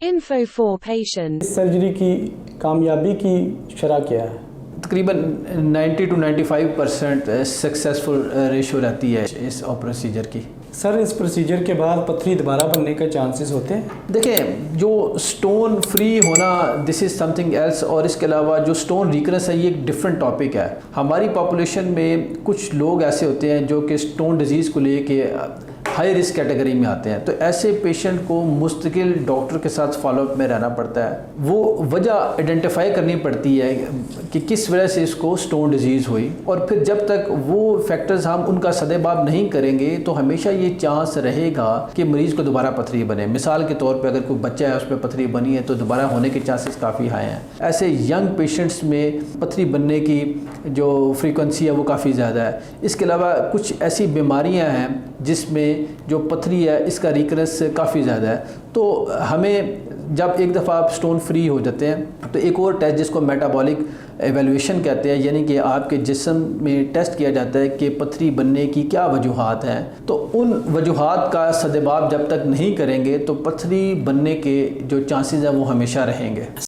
Info for patients. Surgery کی کامیابی کی شرح کیا ہے؟ تقریباً 90 to 95% سکسیسفل ریشو رہتی ہے اس پروسیجر کی۔ سر اس پروسیجر کے بعد پتھری دوبارہ بننے کا چانسز ہوتے ہیں؟ دیکھیں جو سٹون فری ہونا دس از سم تھنگ ایلس، اور اس کے علاوہ جو سٹون ریکرنس ہے یہ ایک ڈفرینٹ ٹاپک ہے۔ ہماری پاپولیشن میں کچھ لوگ ایسے ہوتے ہیں جو کہ سٹون ڈیزیز کو لے کے ہائی رسک کیٹیگری میں آتے ہیں، تو ایسے پیشنٹ کو مستقل ڈاکٹر کے ساتھ فالو اپ میں رہنا پڑتا ہے۔ وہ وجہ آئیڈینٹیفائی کرنی پڑتی ہے کہ کس وجہ سے اس کو سٹون ڈیزیز ہوئی، اور پھر جب تک وہ فیکٹرز ہم ان کا سدباب نہیں کریں گے تو ہمیشہ یہ چانس رہے گا کہ مریض کو دوبارہ پتھری بنے۔ مثال کے طور پہ اگر کوئی بچہ ہے اس پہ پتھری بنی ہے تو دوبارہ ہونے کے چانسز کافی ہائی ہیں۔ ایسے ینگ پیشنٹس میں پتھری بننے کی جو فریکوینسی ہے وہ کافی زیادہ ہے۔ اس کے علاوہ کچھ ایسی بیماریاں ہیں جس میں جو پتھری ہے اس کا ریکرنس کافی زیادہ ہے، تو ہمیں جب ایک دفعہ آپ سٹون فری ہو جاتے ہیں تو ایک اور ٹیسٹ جس کو میٹابولک ایویلویشن کہتے ہیں، یعنی کہ آپ کے جسم میں ٹیسٹ کیا جاتا ہے کہ پتھری بننے کی کیا وجوہات ہیں، تو ان وجوہات کا سدباب جب تک نہیں کریں گے تو پتھری بننے کے جو چانسز ہیں وہ ہمیشہ رہیں گے۔